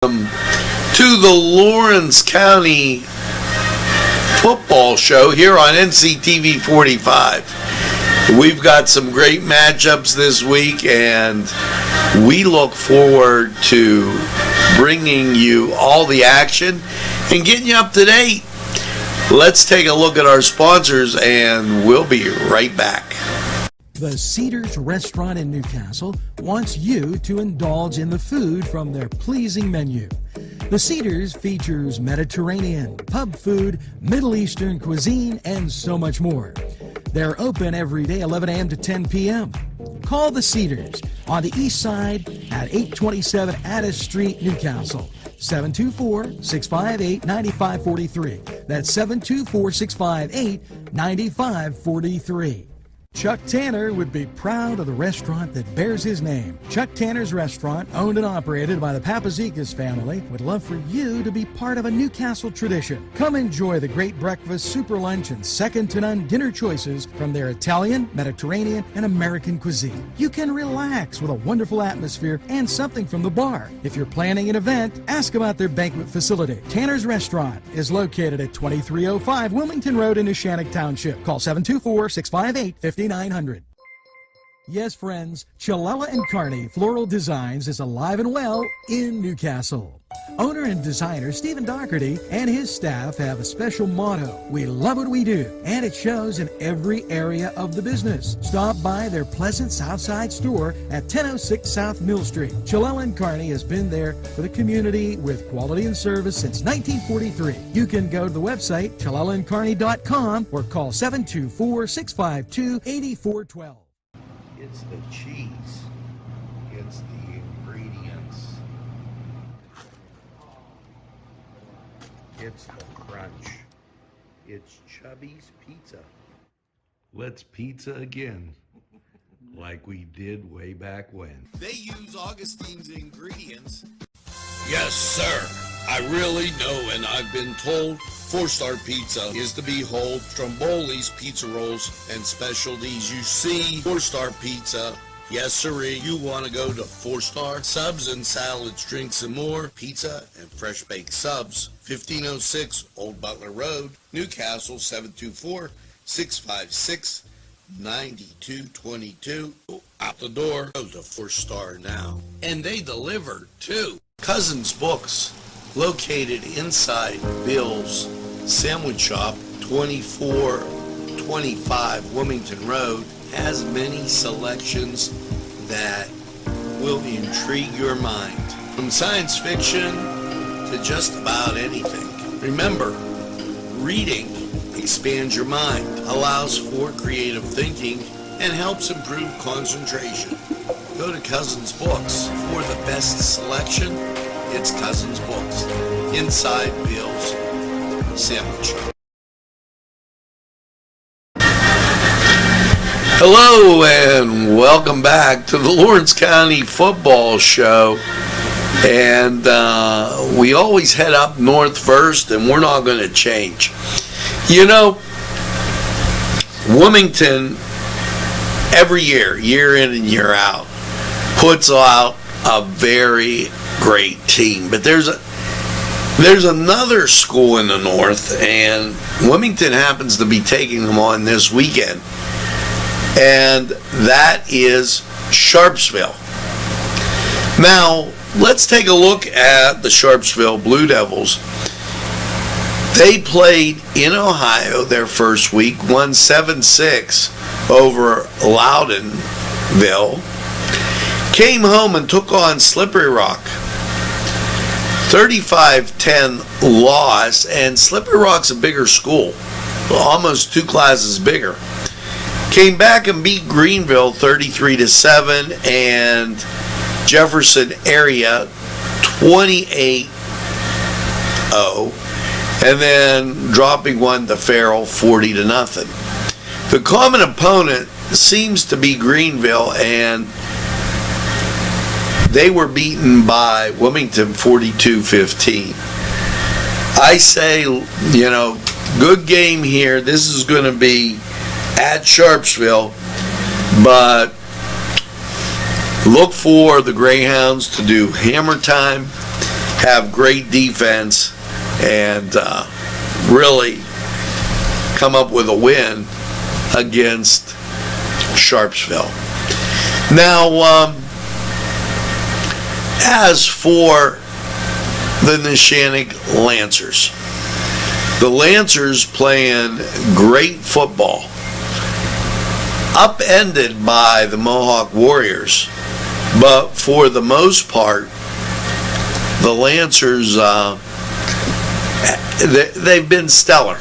To the Lawrence County football show here on NCTV45. We've got some great matchups this week, and we look forward to bringing you all the action and getting you up to date. Let's take a look at our sponsors, and we'll be right back. The Cedars Restaurant in Newcastle wants you to indulge in the food from their pleasing menu. The Cedars features Mediterranean, pub food, Middle Eastern cuisine, and so much more. They're open every day 11 a.m. to 10 p.m. Call the Cedars on the east side at 827 Addis Street, Newcastle. 724-658-9543. That's 724-658-9543. Chuck Tanner would be proud of the restaurant that bears his name. Chuck Tanner's Restaurant, owned and operated by the Papazikas family, would love for you to be part of a Newcastle tradition. Come enjoy the great breakfast, super lunch, and second-to-none dinner choices from their Italian, Mediterranean, and American cuisine. You can relax with a wonderful atmosphere and something from the bar. If you're planning an event, ask about their banquet facility. Tanner's Restaurant is located at 2305 Wilmington Road in Neshannock Township. Call 724-658-5900. Yes, friends, Chilella & Carney Floral Designs is alive and well in Newcastle. Owner and designer Stephen Doherty and his staff have a special motto: we love what we do, and it shows in every area of the business. Stop by their pleasant Southside store at 1006 South Mill Street. Chilella & Carney has been there for the community with quality and service since 1943. You can go to the website chilellaandcarney.com or call 724-652-8412. It's the cheese. It's the ingredients. It's the crunch. It's Chubby's Pizza. Let's pizza again, like we did way back when. They use Augustine's ingredients. Yes, sir. I really know, and I've been told 4-Star Pizza is to behold. Stromboli's Pizza Rolls and specialties. You see, 4-Star Pizza. Yes, sirree. You want to go to 4-Star? Subs and salads, drinks, and more. Pizza and fresh baked subs. 1506 Old Butler Road, Newcastle. 724-656-9222. Out the door. Go to 4-Star now. And they deliver, too. Cousins Books, located inside Bill's Sandwich Shop, 2425 Wilmington Road, has many selections that will intrigue your mind. From science fiction to just about anything. Remember, reading expands your mind, allows for creative thinking, and helps improve concentration. Go to Cousins Books for the best selection. It's Cousins Books, inside Bill's Sandwich Shop. Hello and welcome back to the Lawrence County Football Show. And we always head up north first, and we're not going to change. You know, Wilmington, every year, year in and year out, puts out a very great team. But there's another school in the north, and Wilmington happens to be taking them on this weekend, and that is Sharpsville. Now, let's take a look at the Sharpsville Blue Devils. They played in Ohio their first week, won 7-6 over Loudonville. Came home and took on Slippery Rock. 35-10 loss, and Slippery Rock's a bigger school, almost 2 classes bigger. Came back and beat Greenville 33-7, and Jefferson area 28-0, and then dropping one to Farrell 40-0. The common opponent seems to be Greenville, and they were beaten by Wilmington 42-15. I say, good game here. This is going to be at Sharpsville, but look for the Greyhounds to do hammer time have great defense and really come up with a win against Sharpsville. Now, as for the Neshannock Lancers, the Lancers playing great football, upended by the Mohawk Warriors, but for the most part, the Lancers, they've been stellar.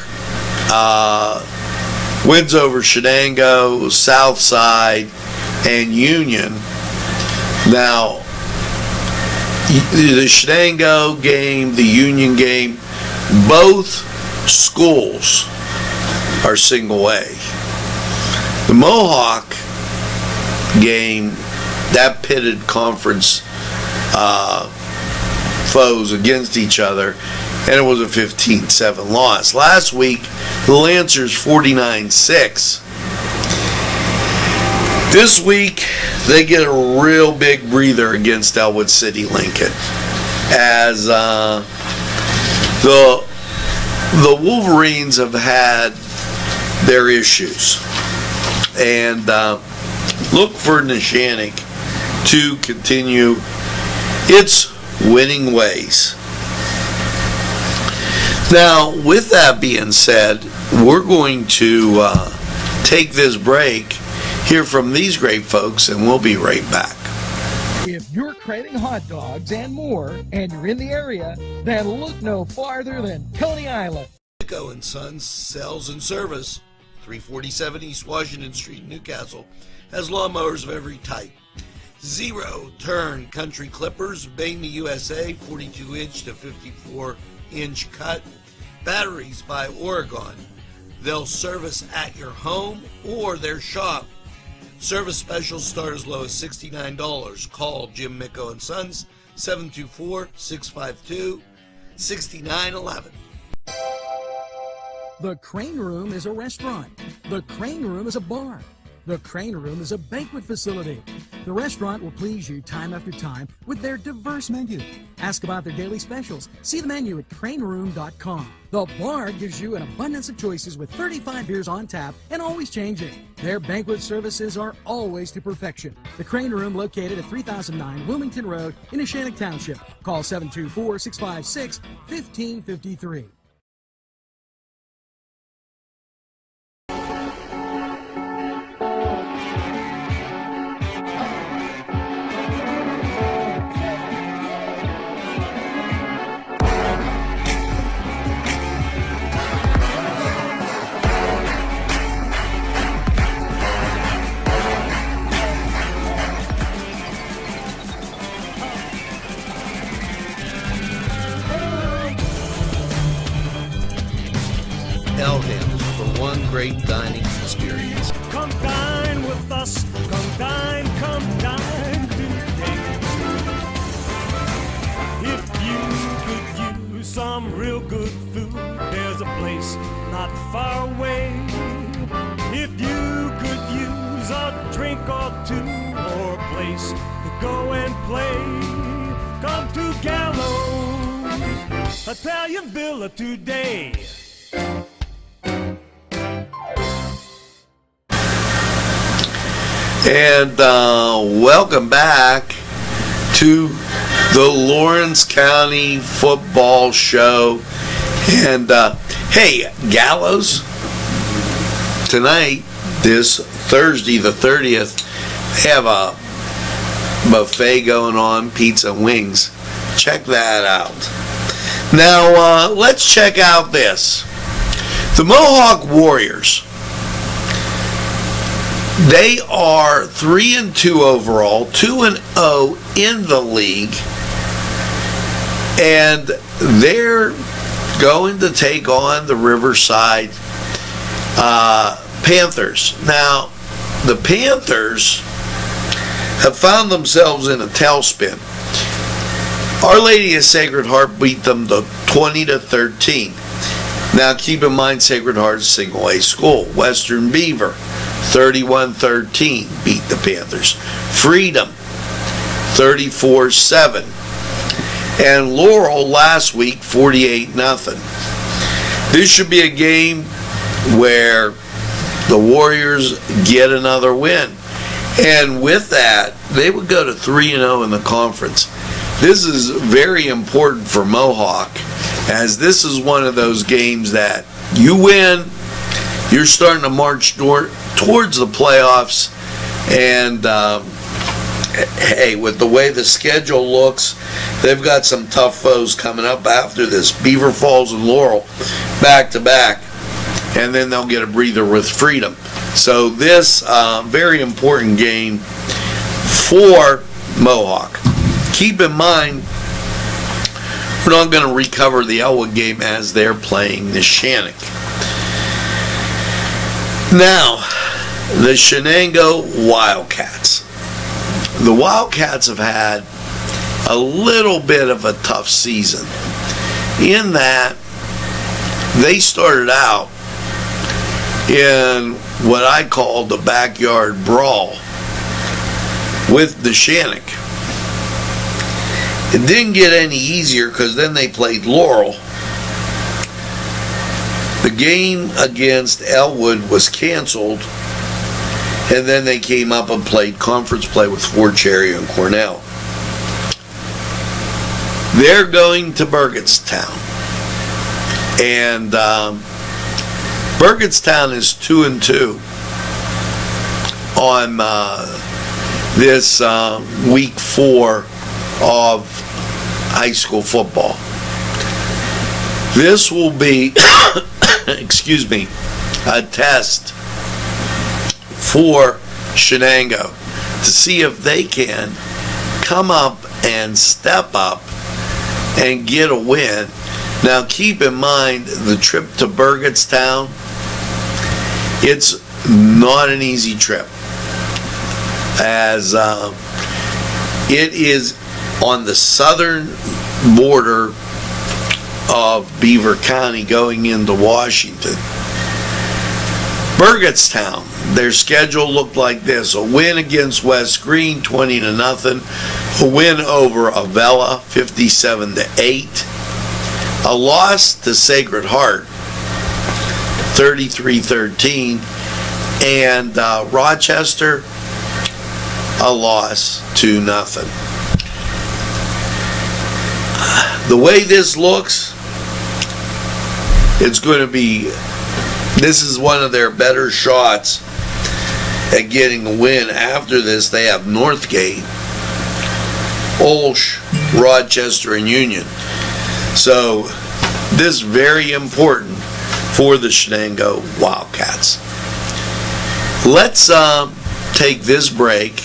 Wins over Chenango, Southside, and Union. Now, the Chenango game, the Union game, both schools are single A. The Mohawk game, that pitted conference foes against each other, and it was a 15-7 loss. Last week, the Lancers 49-6. This week, they get a real big breather against Elwood City Lincoln, as the Wolverines have had their issues, and look for Neshannock to continue its winning ways. Now, with that being said, we're going to take this break, hear from these great folks, and we'll be right back. If you're craving hot dogs and more, and you're in the area, then look no farther than Coney Island. Nico & Sons Sales and Service, 347 East Washington Street, Newcastle, has lawnmowers of every type. Zero-turn country clippers, Bang the USA, 42-inch to 54-inch cut. Batteries by Oregon. They'll service at your home or their shop. Service specials start as low as $69. Call Jim Micco & Sons, 724-652-6911. The Crane Room is a restaurant. The Crane Room is a bar. The Crane Room is a banquet facility. The restaurant will please you time after time with their diverse menu. Ask about their daily specials. See the menu at craneroom.com. The bar gives you an abundance of choices with 35 beers on tap and always changing. Their banquet services are always to perfection. The Crane Room, located at 3009 Wilmington Road in Neshannock Township. Call 724-656-1553. Great dining experience. Come dine with us. Come dine today. If you could use some real good food, there's a place not far away. If you could use a drink or two, or a place to go and play, come to Gallows Italian Villa today. And welcome back to the Lawrence County Football Show. And hey, Gallows, tonight, this Thursday the 30th, they have a buffet going on, pizza and wings. Check that out. Now, let's check out this. The Mohawk Warriors. They are 3-2 overall, 2-0 in the league, and they're going to take on the Riverside Panthers. Now, the Panthers have found themselves in a tailspin. Our Lady of Sacred Heart beat them to 20-13. Now, keep in mind, Sacred Heart is a single A school. Western Beaver, 31-13, beat the Panthers. Freedom, 34-7. And Laurel last week, 48-0. This should be a game where the Warriors get another win. And with that, they would go to 3-0 in the conference. This is very important for Mohawk, as this is one of those games that you win, you're starting to march towards the playoffs. And hey, with the way the schedule looks, they've got some tough foes coming up after this. Beaver Falls and Laurel back to back, and then they'll get a breather with Freedom. So this very important game for Mohawk. Keep in mind, we're not going to recover the Elwood game as they're playing the Shannock. Now, the Chenango Wildcats. The Wildcats have had a little bit of a tough season in that they started out in what I call the backyard brawl with the Shannock. It didn't get any easier because then they played Laurel. The game against Elwood was canceled, and then they came up and played conference play with Fort Cherry and Cornell. They're going to Burgettstown, and Burgettstown is 2-2 on this week 4 of high school football. This will be, excuse me, a test for Chenango to see if they can come up and step up and get a win. Now keep in mind, the trip to Burgettstown, it's not an easy trip, as it is on the southern border of Beaver County going into Washington. Burgettstown, their schedule looked like this: a win against West Green, 20-0, a win over Avella, 57-8, a loss to Sacred Heart, 33-13, and Rochester, a loss, 2-0. The way this looks, it's going to be, this is one of their better shots at getting a win. After this, they have Northgate, Olsh, Rochester, and Union. So this is very important for the Chenango Wildcats. Let's take this break,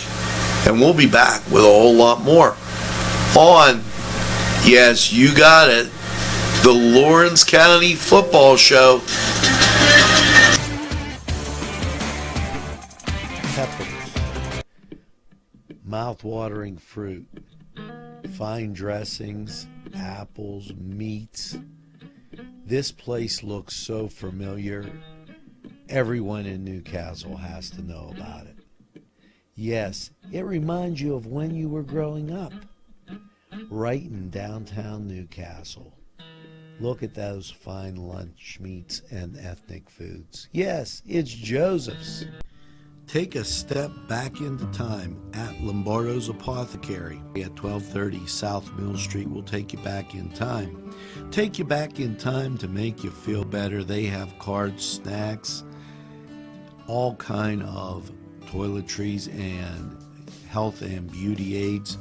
and we'll be back with a whole lot more on, yes, you got it, the Lawrence County Football Show. Peppers, mouth-watering fruit, fine dressings, apples, meats. This place looks so familiar. Everyone in Newcastle has to know about it. Yes, it reminds you of when you were growing up, right in downtown Newcastle. Look at those fine lunch meats and ethnic foods. Yes, it's Joseph's. Take a step back into time at Lombardo's Apothecary at 1230 South Mill Street. Will take you back in time. Take you back in time to make you feel better. They have cards, snacks, all kind of toiletries and health and beauty aids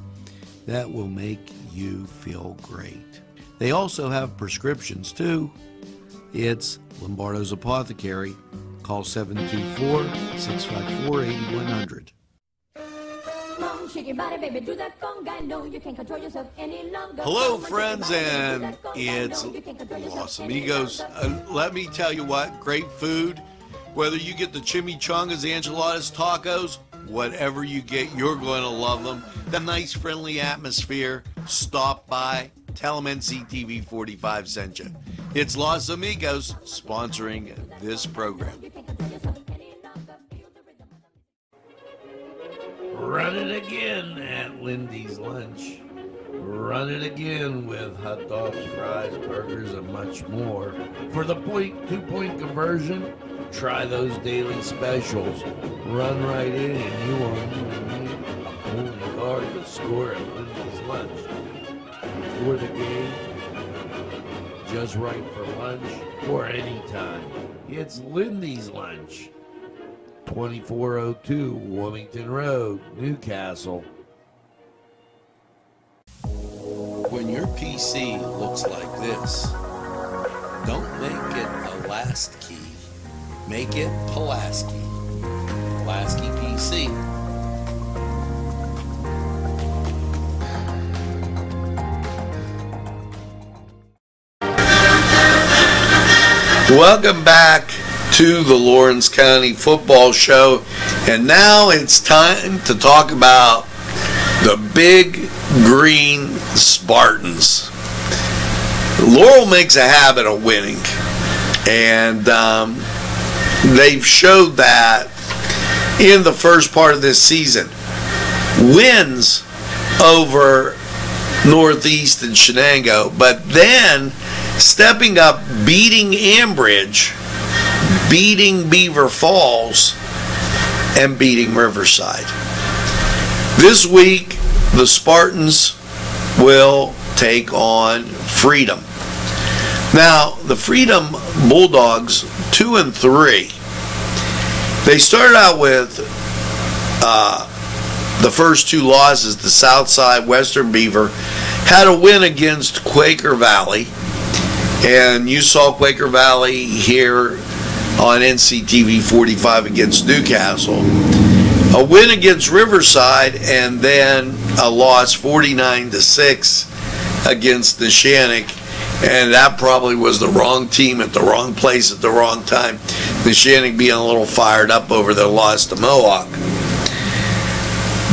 that will make you feel great. They also have prescriptions too. It's Lombardo's Apothecary. Call 724-654-8100. Hello, friends, and it's Los Amigos. Let me tell you what, great food. Whether you get the chimichangas, enchiladas, tacos, whatever you get, you're going to love them. The nice, friendly atmosphere. Stop by. Tell them NCTV45 sent you. It's Los Amigos sponsoring this program. Run it again at Lindy's Lunch. Run it again with hot dogs, fries, burgers, and much more. For the 2-point conversion, try those daily specials. Run right in and you won't need a pulling guard to score at Lindy's lunch. Before the game, just right for lunch or any time. It's Lindy's Lunch. 2402 Wilmington Road, Newcastle. When your PC looks like this, don't make it a last key. Make it Pulaski. Pulaski PC. Welcome back to the Lawrence County Football Show. And now it's time to talk about the Big Green Spartans. Laurel makes a habit of winning. And they've showed that in the first part of this season. Wins over Northeast and Chenango, but then stepping up, beating Ambridge, beating Beaver Falls, and beating Riverside. This week, the Spartans will take on Freedom. Now, the Freedom Bulldogs, 2-3. They started out with the first two losses. The Southside Western Beaver had a win against Quaker Valley. And you saw Quaker Valley here on NCTV45 against Newcastle. A win against Riverside, and then a loss 49-6 against Neshannock. And that probably was the wrong team at the wrong place at the wrong time. Neshannock being a little fired up over their loss to Mohawk.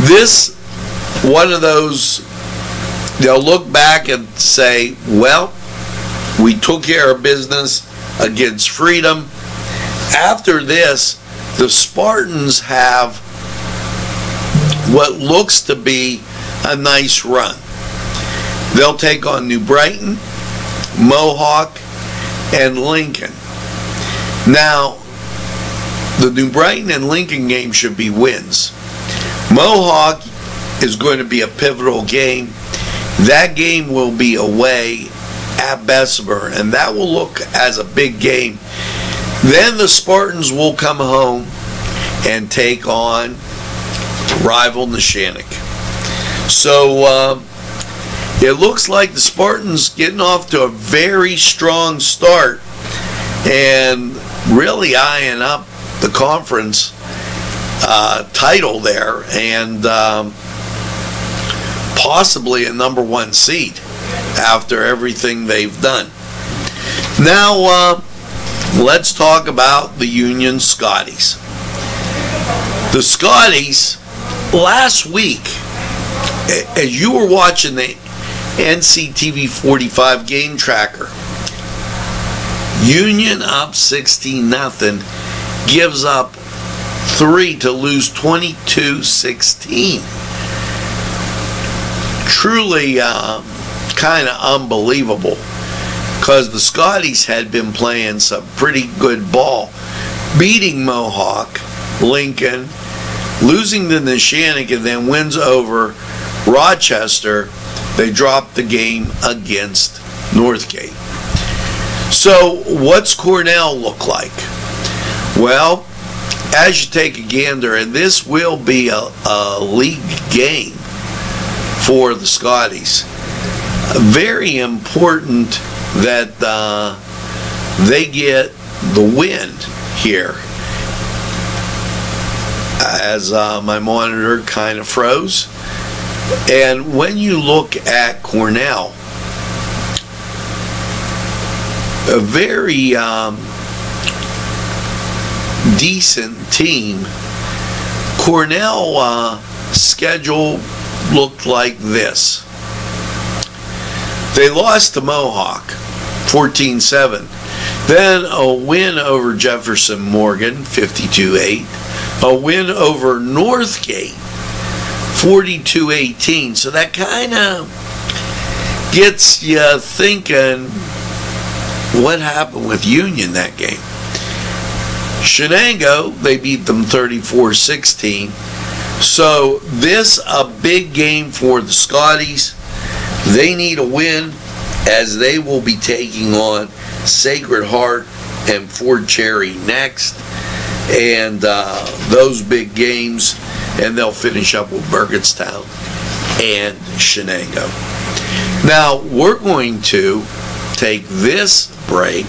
This, one of those, they'll look back and say, well, we took care of business against Freedom. After this, the Spartans have what looks to be a nice run. They'll take on New Brighton, Mohawk, and Lincoln. Now, the New Brighton and Lincoln game should be wins. Mohawk is going to be a pivotal game. That game will be away at Bessemer, and that will look as a big game. Then the Spartans will come home and take on rival Neshannock. So it looks like the Spartans getting off to a very strong start and really eyeing up the conference title there, and possibly a number one seed after everything they've done. Now, let's talk about the Union Scotties. The Scotties, last week, as you were watching the NCTV45 game tracker, Union up 16-0, gives up 3 to lose 22-16. Truly kind of unbelievable, because the Scotties had been playing some pretty good ball, beating Mohawk, Lincoln, losing to Neshannock, and then wins over Rochester. They dropped the game against Northgate. So what's Cornell look like? Well, as you take a gander, and this will be a league game for the Scotties, very important that they get the win here. As my monitor kind of froze. And when you look at Cornell, a very decent team. Cornell schedule looked like this. They lost to Mohawk 14-7. Then a win over Jefferson Morgan 52-8. A win over Northgate 42-18. So that kind of gets you thinking, what happened with Union that game? Chenango, they beat them 34-16. So this a big game for the Scotties. They need a win, as they will be taking on Sacred Heart and Fort Cherry next. And those big games, and they'll finish up with Burgettstown and Chenango. Now, we're going to take this break,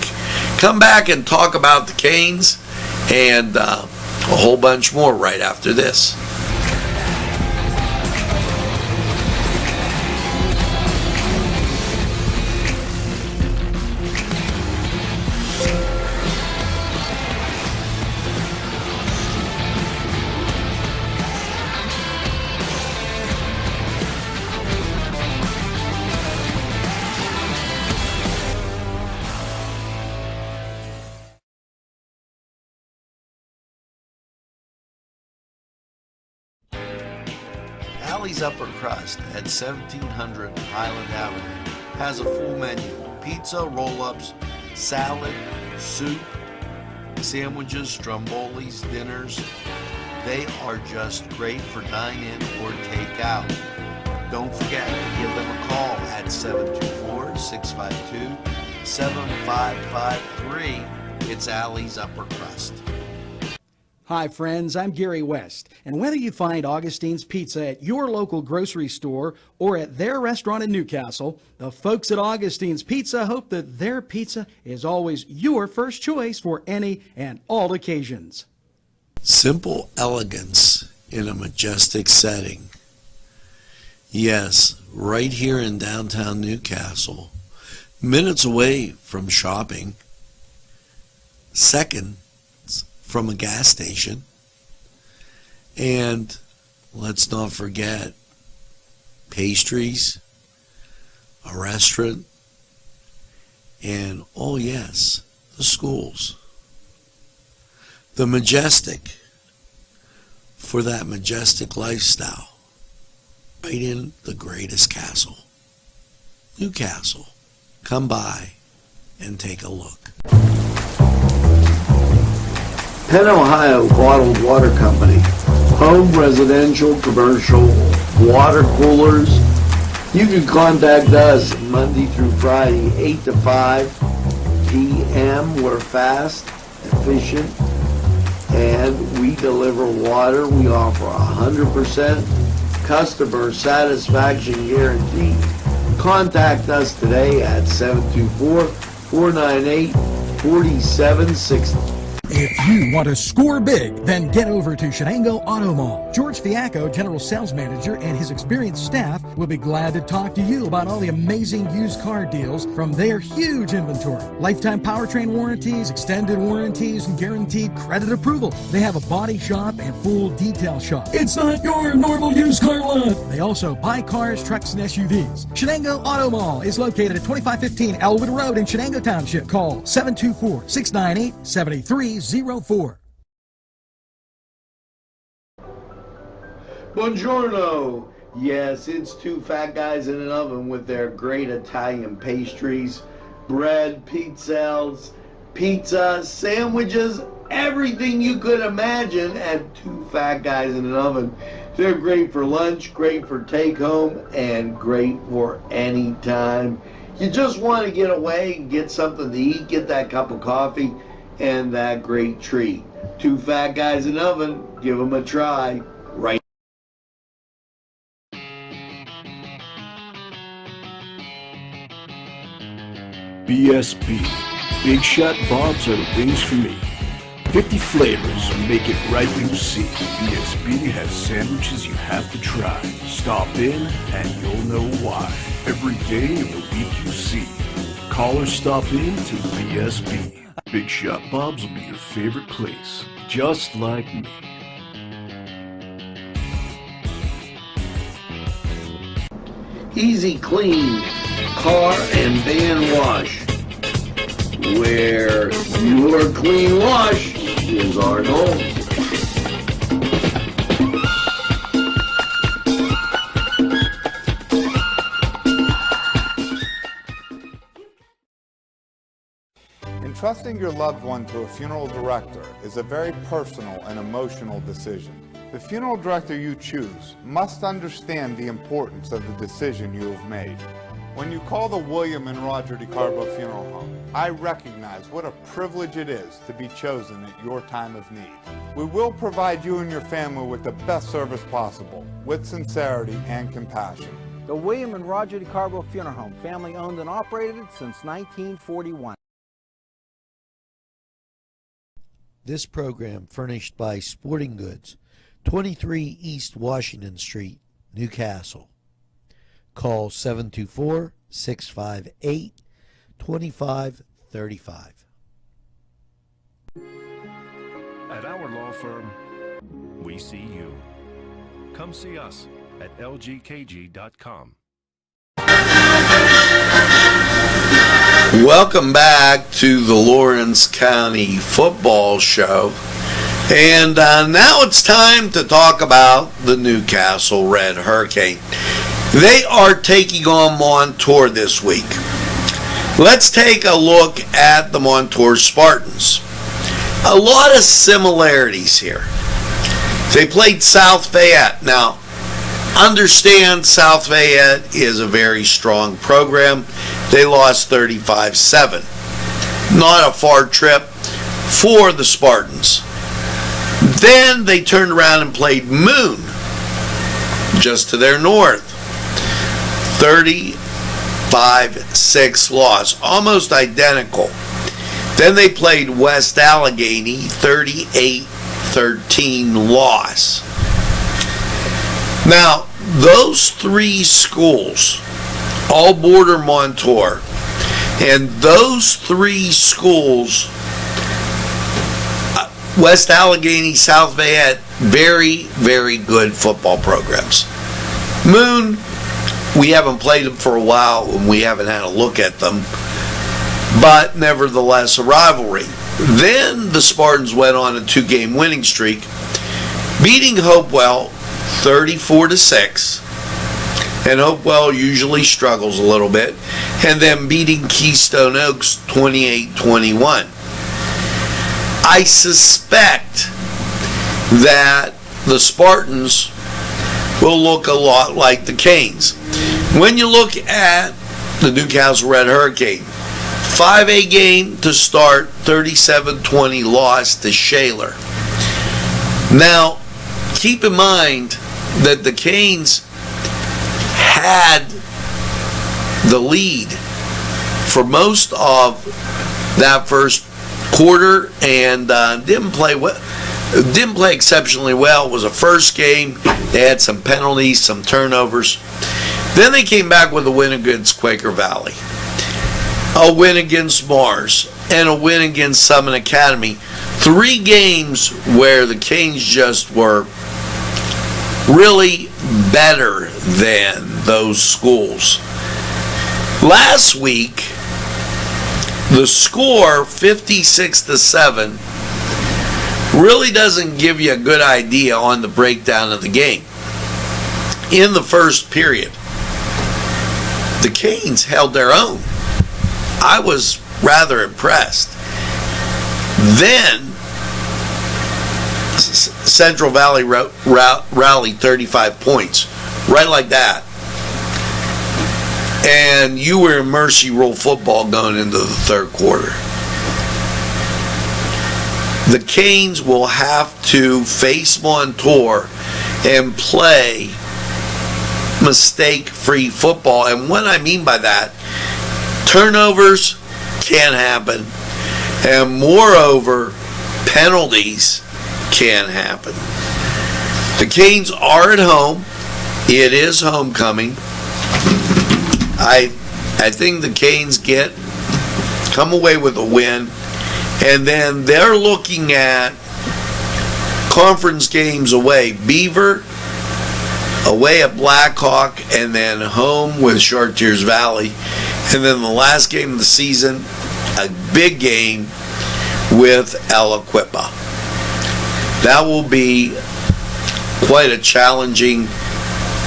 come back and talk about the Canes, and a whole bunch more right after this. Alley's Upper Crust at 1700 Highland Avenue has a full menu: pizza, roll-ups, salad, soup, sandwiches, strombolis, dinners. They are just great for dine-in or take-out. Don't forget to give them a call at 724-652-7553. It's Alley's Upper Crust. Hi friends, I'm Gary West, and whether you find Augustine's Pizza at your local grocery store or at their restaurant in Newcastle, the folks at Augustine's Pizza hope that their pizza is always your first choice for any and all occasions. Simple elegance in a majestic setting. Yes, right here in downtown Newcastle, minutes away from shopping, seconds from a gas station, and let's not forget pastries, a restaurant, and oh yes, the schools. The majestic for that majestic lifestyle, right in the greatest castle, Newcastle. Come by and take a look. Penn Ohio Bottled Water Company. Home, residential, commercial, water coolers. You can contact us Monday through Friday, 8 to 5 p.m. We're fast, efficient, and we deliver water. We offer 100% customer satisfaction guarantee. Contact us today at 724-498-4760. If you want to score big, then get over to Chenango Auto Mall. George Fiacco, General Sales Manager, and his experienced staff will be glad to talk to you about all the amazing used car deals from their huge inventory. Lifetime powertrain warranties, extended warranties, and guaranteed credit approval. They have a body shop and full detail shop. It's not your normal used car lot. They also buy cars, trucks, and SUVs. Chenango Auto Mall is located at 2515 Elwood Road in Chenango Township. Call 724-698-7304. Buongiorno. Yes, it's two fat guys in an oven with their great Italian pastries, bread, pizzelles, pizza, sandwiches, everything you could imagine at two fat guys in an oven. They're great for lunch, great for take home, and great for any time. You just want to get away and get something to eat, get that cup of coffee and that great treat. Two fat guys in an oven, give them a try right. BSB. Big Shot Bobs are the things for me. 50 flavors make it right when you see. BSB has sandwiches you have to try. Stop in and you'll know why. Every day of the week you see. Call or stop in to BSB. Big Shot Bob's will be your favorite place, just like me. Easy Clean Car and Van Wash, where your clean wash is our goal. Entrusting your loved one to a funeral director is a very personal and emotional decision. The funeral director you choose must understand the importance of the decision you have made. When you call the William and Roger DeCarbo Funeral Home, I recognize what a privilege it is to be chosen at your time of need. We will provide you and your family with the best service possible, with sincerity and compassion. The William and Roger DeCarbo Funeral Home, family owned and operated since 1941. This program furnished by Sporting Goods, 23 East Washington Street, Newcastle. Call 724-658-2535. At our law firm, we see you. Come see us at lgkg.com. Welcome back to the Lawrence County Football Show. And now it's time to talk about the Newcastle Red Hurricane. They are taking on Montour this week. Let's take a look at the Montour Spartans. A lot of similarities here. They played South Fayette. Now, understand South Fayette is a very strong program. They lost 35-7. Not a far trip for the Spartans. Then they turned around and played Moon, just to their north. 35-6 loss, almost identical. Then they played West Allegheny, 38-13 loss. Now, those three schools all border Montour, and those three schools, West Allegheny, South Fayette, very, very good football programs. Moon, we haven't played them for a while and we haven't had a look at them, but nevertheless a rivalry. Then the Spartans went on a 2-game winning streak, beating Hopewell 34-6, and Hopewell usually struggles a little bit, and then beating Keystone Oaks 28-21. I suspect that the Spartans will look a lot like the Canes. When you look at the Newcastle Red Hurricane, 5A game to start, 37-20 loss to Shaler. Now, keep in mind that the Canes had the lead for most of that first quarter and didn't play exceptionally well. It was a first game. They had some penalties, some turnovers. Then they came back with a win against Quaker Valley, a win against Mars, and a win against Summit Academy. 3 games where the Canes just were really better than those schools. Last week, the score, 56-7, really doesn't give you a good idea on the breakdown of the game. In the first period, the Canes held their own. I was rather impressed. Then, Central Valley rallied 35 points, right like that. And you were in mercy rule football going into the third quarter. The Canes will have to face Montour and play mistake-free football. And what I mean by that, turnovers can happen, and moreover, penalties can happen. The Canes are at home. It is homecoming. I think the Canes come away with a win, and then they're looking at conference games away. Beaver, away at Blackhawk, and then home with Chartiers Valley. And then the last game of the season, a big game with El Equipa. That will be quite a challenging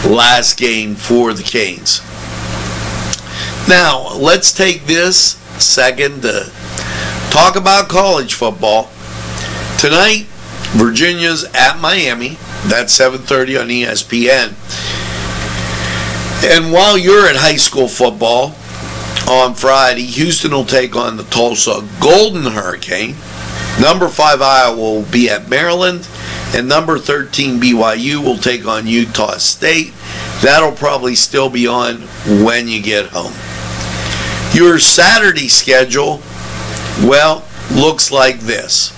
last game for the Canes. Now, let's take this second to talk about college football. Tonight, Virginia's at Miami. That's 7:30 on ESPN. And while you're at high school football on Friday, Houston will take on the Tulsa Golden Hurricane. Number 5 Iowa will be at Maryland. And number 13 BYU will take on Utah State. That'll probably still be on when you get home. Your Saturday schedule, well, looks like this.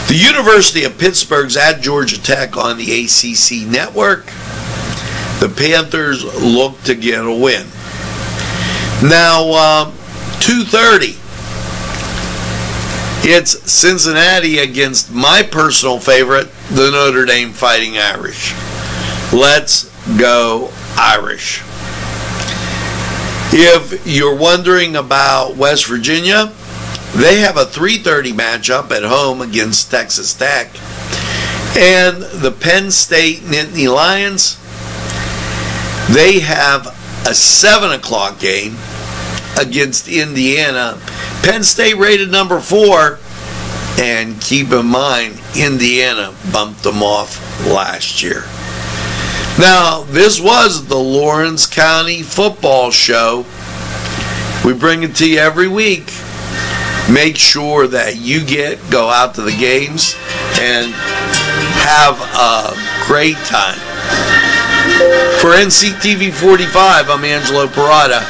The University of Pittsburgh's at Georgia Tech on the ACC network. The Panthers look to get a win. Now, 2:30. It's Cincinnati against my personal favorite, the Notre Dame Fighting Irish. Let's go Irish. If you're wondering about West Virginia, they have a 3:30 matchup at home against Texas Tech. And the Penn State Nittany Lions, they have a 7 o'clock game against Indiana. Penn State rated number 4, and keep in mind, Indiana bumped them off last year. Now, this was the Lawrence County Football Show. We bring it to you every week. Make sure that you go out to the games and have a great time. For NCTV45, I'm Angelo Parada.